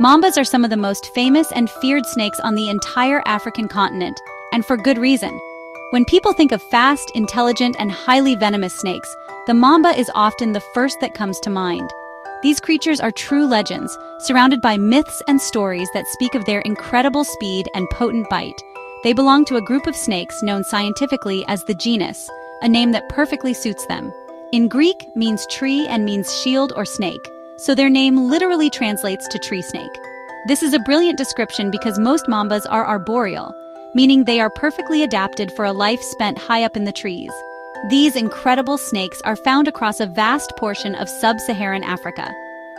Mambas are some of the most famous and feared snakes on the entire African continent, and for good reason. When people think of fast, intelligent, and highly venomous snakes, the mamba is often the first that comes to mind. These creatures are true legends, surrounded by myths and stories that speak of their incredible speed and potent bite. They belong to a group of snakes known scientifically as the genus, a name that perfectly suits them. In Greek, means tree and means shield or snake, so their name literally translates to tree snake. This is a brilliant description because most mambas are arboreal, meaning they are perfectly adapted for a life spent high up in the trees. These incredible snakes are found across a vast portion of sub-Saharan Africa.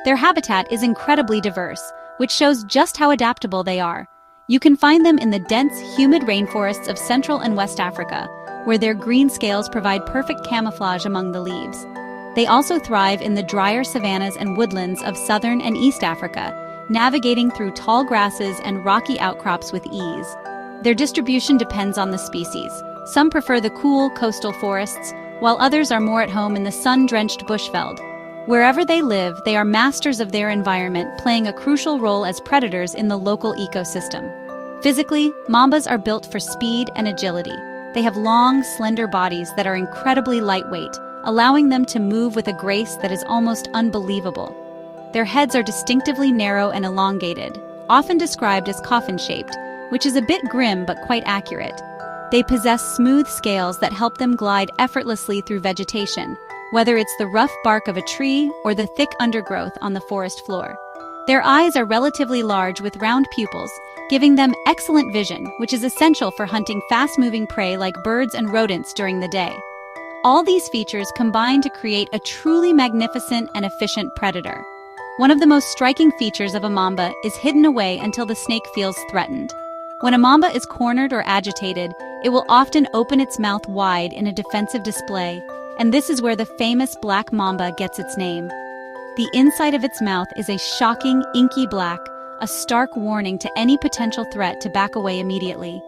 Their habitat is incredibly diverse, which shows just how adaptable they are. You can find them in the dense, humid rainforests of Central and West Africa, where their green scales provide perfect camouflage among the leaves. They also thrive in the drier savannas and woodlands of Southern and East Africa, navigating through tall grasses and rocky outcrops with ease. Their distribution depends on the species. Some prefer the cool coastal forests, while others are more at home in the sun-drenched bushveld. Wherever they live, they are masters of their environment, playing a crucial role as predators in the local ecosystem. Physically, mambas are built for speed and agility. They have long, slender bodies that are incredibly lightweight, allowing them to move with a grace that is almost unbelievable. Their heads are distinctively narrow and elongated, often described as coffin-shaped, which is a bit grim but quite accurate. They possess smooth scales that help them glide effortlessly through vegetation, whether it's the rough bark of a tree or the thick undergrowth on the forest floor. Their eyes are relatively large with round pupils, giving them excellent vision, which is essential for hunting fast-moving prey like birds and rodents during the day. All these features combine to create a truly magnificent and efficient predator. One of the most striking features of a mamba is hidden away until the snake feels threatened. When a mamba is cornered or agitated, it will often open its mouth wide in a defensive display, and this is where the famous Black Mamba gets its name. The inside of its mouth is a shocking, inky black, a stark warning to any potential threat to back away immediately.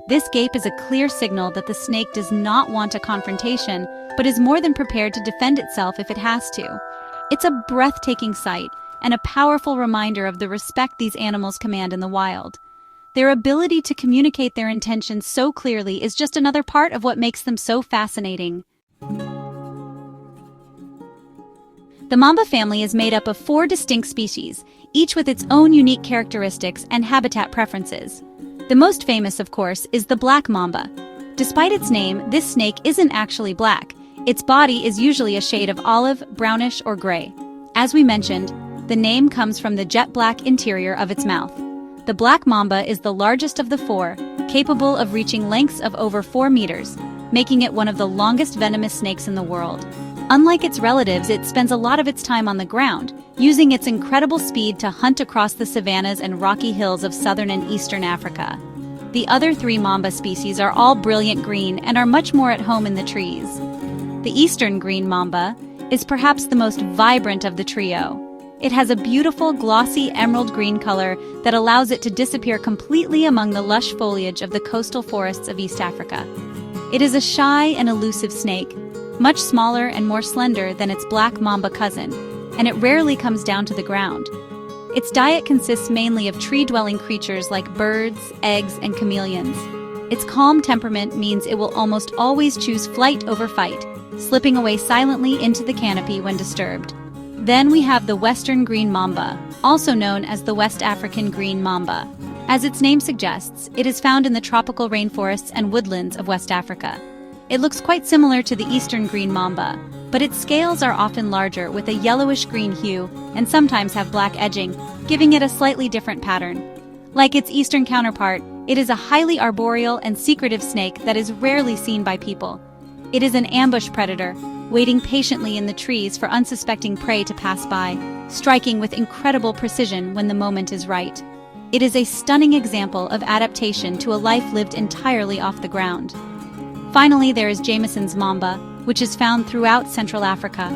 This gape is a clear signal that the snake does not want a confrontation, but is more than prepared to defend itself if it has to. It's a breathtaking sight, and a powerful reminder of the respect these animals command in the wild. Their ability to communicate their intentions so clearly is just another part of what makes them so fascinating. The mamba family is made up of 4 distinct species, each with its own unique characteristics and habitat preferences. The most famous, of course, is the Black Mamba. Despite its name, this snake isn't actually black. Its body is usually a shade of olive, brownish, or gray. As we mentioned, the name comes from the jet black interior of its mouth. The Black Mamba is the largest of the 4, capable of reaching lengths of over 4 meters, making it one of the longest venomous snakes in the world. Unlike its relatives, it spends a lot of its time on the ground, using its incredible speed to hunt across the savannas and rocky hills of southern and eastern Africa. The other 3 mamba species are all brilliant green and are much more at home in the trees. The eastern Green Mamba is perhaps the most vibrant of the trio. It has a beautiful, glossy emerald green color that allows it to disappear completely among the lush foliage of the coastal forests of East Africa. It is a shy and elusive snake, much smaller and more slender than its Black Mamba cousin, and it rarely comes down to the ground. Its diet consists mainly of tree-dwelling creatures like birds, eggs, and chameleons. Its calm temperament means it will almost always choose flight over fight, slipping away silently into the canopy when disturbed. Then we have the Western Green Mamba, also known as the West African Green Mamba. As its name suggests, it is found in the tropical rainforests and woodlands of West Africa. It looks quite similar to the Eastern Green Mamba, but its scales are often larger with a yellowish-green hue and sometimes have black edging, giving it a slightly different pattern. Like its eastern counterpart, it is a highly arboreal and secretive snake that is rarely seen by people. It is an ambush predator, waiting patiently in the trees for unsuspecting prey to pass by, striking with incredible precision when the moment is right. It is a stunning example of adaptation to a life lived entirely off the ground. Finally, there is Jameson's mamba, which is found throughout Central Africa.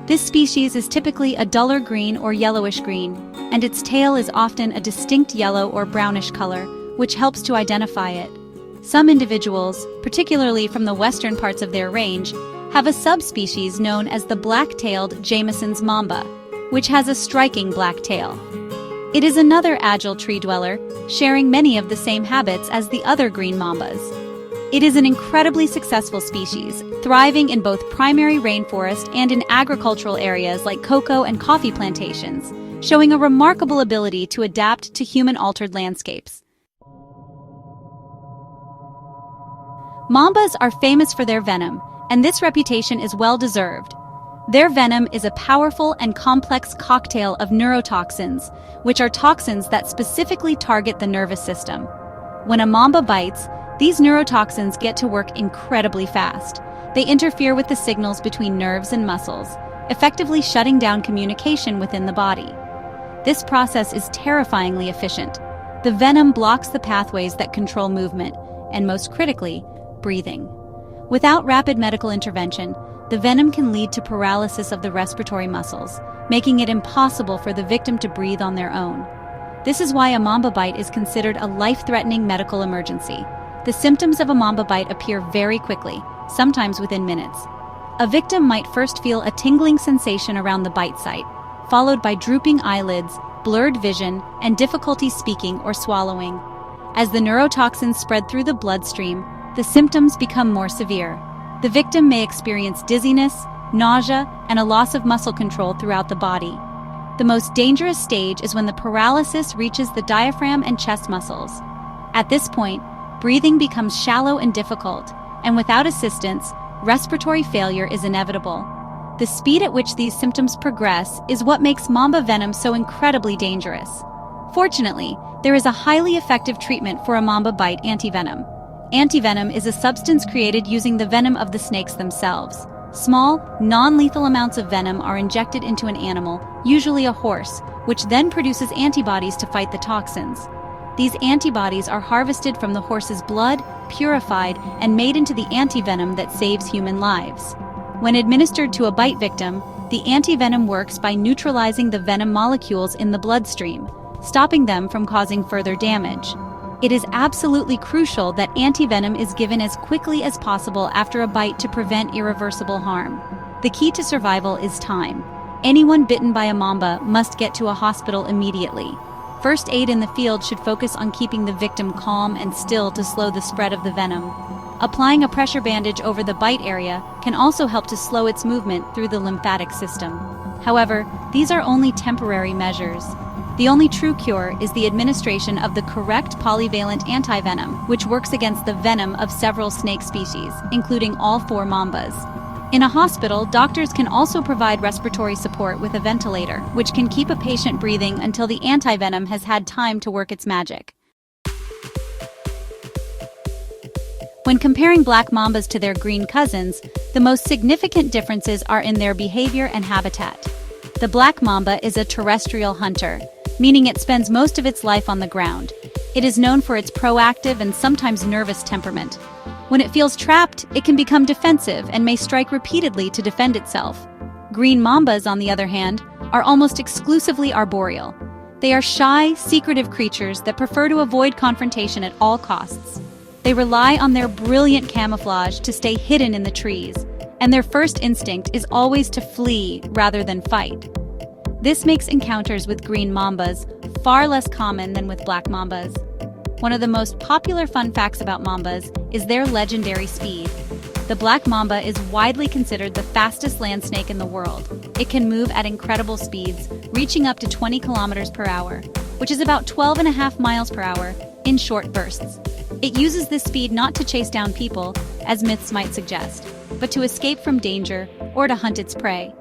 This species is typically a duller green or yellowish green, and its tail is often a distinct yellow or brownish color, which helps to identify it. Some individuals, particularly from the western parts of their range, have a subspecies known as the black-tailed Jameson's mamba, which has a striking black tail. It is another agile tree dweller, sharing many of the same habits as the other green mambas. It is an incredibly successful species, thriving in both primary rainforest and in agricultural areas like cocoa and coffee plantations, showing a remarkable ability to adapt to human-altered landscapes. Mambas are famous for their venom, and this reputation is well-deserved. Their venom is a powerful and complex cocktail of neurotoxins, which are toxins that specifically target the nervous system. When a mamba bites, these neurotoxins get to work incredibly fast. They interfere with the signals between nerves and muscles, effectively shutting down communication within the body. This process is terrifyingly efficient. The venom blocks the pathways that control movement, and most critically, breathing. Without rapid medical intervention, the venom can lead to paralysis of the respiratory muscles, making it impossible for the victim to breathe on their own. This is why a mamba bite is considered a life-threatening medical emergency. The symptoms of a mamba bite appear very quickly, sometimes within minutes. A victim might first feel a tingling sensation around the bite site, followed by drooping eyelids, blurred vision, and difficulty speaking or swallowing. As the neurotoxins spread through the bloodstream, the symptoms become more severe. The victim may experience dizziness, nausea, and a loss of muscle control throughout the body. The most dangerous stage is when the paralysis reaches the diaphragm and chest muscles. At this point, breathing becomes shallow and difficult, and without assistance, respiratory failure is inevitable. The speed at which these symptoms progress is what makes mamba venom so incredibly dangerous. Fortunately, there is a highly effective treatment for a mamba bite: antivenom. Antivenom is a substance created using the venom of the snakes themselves. Small, non-lethal amounts of venom are injected into an animal, usually a horse, which then produces antibodies to fight the toxins. These antibodies are harvested from the horse's blood, purified, and made into the antivenom that saves human lives. When administered to a bite victim, the antivenom works by neutralizing the venom molecules in the bloodstream, stopping them from causing further damage. It is absolutely crucial that antivenom is given as quickly as possible after a bite to prevent irreversible harm. The key to survival is time. Anyone bitten by a mamba must get to a hospital immediately. First aid in the field should focus on keeping the victim calm and still to slow the spread of the venom. Applying a pressure bandage over the bite area can also help to slow its movement through the lymphatic system. However, these are only temporary measures. The only true cure is the administration of the correct polyvalent antivenom, which works against the venom of several snake species, including all 4 mambas. In a hospital, doctors can also provide respiratory support with a ventilator, which can keep a patient breathing until the antivenom has had time to work its magic. When comparing black mambas to their green cousins, the most significant differences are in their behavior and habitat. The black mamba is a terrestrial hunter, meaning it spends most of its life on the ground. It is known for its proactive and sometimes nervous temperament. When it feels trapped, it can become defensive and may strike repeatedly to defend itself. Green mambas, on the other hand, are almost exclusively arboreal. They are shy, secretive creatures that prefer to avoid confrontation at all costs. They rely on their brilliant camouflage to stay hidden in the trees, and their first instinct is always to flee rather than fight. This makes encounters with green mambas far less common than with black mambas. One of the most popular fun facts about mambas is their legendary speed. The black mamba is widely considered the fastest land snake in the world. It can move at incredible speeds, reaching up to 20 kilometers per hour, which is about 12.5 miles per hour, in short bursts. It uses this speed not to chase down people, as myths might suggest, but to escape from danger or to hunt its prey.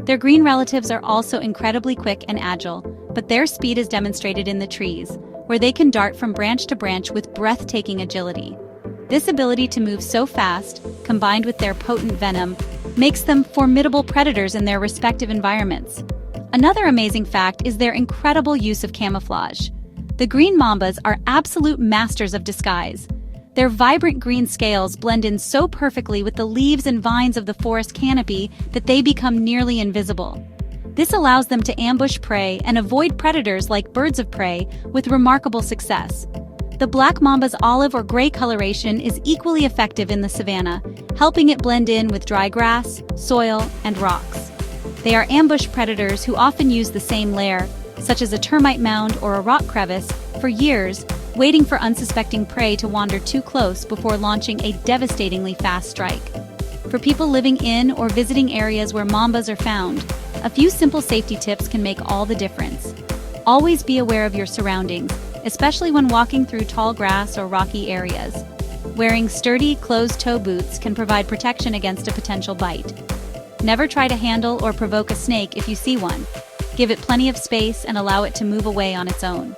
Their green relatives are also incredibly quick and agile, but their speed is demonstrated in the trees, where they can dart from branch to branch with breathtaking agility. This ability to move so fast, combined with their potent venom, makes them formidable predators in their respective environments. Another amazing fact is their incredible use of camouflage. The green mambas are absolute masters of disguise. Their vibrant green scales blend in so perfectly with the leaves and vines of the forest canopy that they become nearly invisible. This allows them to ambush prey and avoid predators like birds of prey with remarkable success. The black mamba's olive or gray coloration is equally effective in the savanna, helping it blend in with dry grass, soil, and rocks. They are ambush predators who often use the same lair, such as a termite mound or a rock crevice, for years, waiting for unsuspecting prey to wander too close before launching a devastatingly fast strike. For people living in or visiting areas where mambas are found, a few simple safety tips can make all the difference. Always be aware of your surroundings, especially when walking through tall grass or rocky areas. Wearing sturdy, closed-toe boots can provide protection against a potential bite. Never try to handle or provoke a snake if you see one. Give it plenty of space and allow it to move away on its own.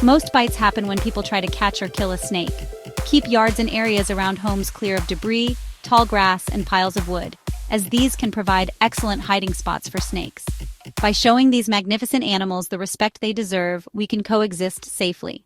Most bites happen when people try to catch or kill a snake. Keep yards and areas around homes clear of debris, tall grass, and piles of wood, as these can provide excellent hiding spots for snakes. By showing these magnificent animals the respect they deserve, we can coexist safely.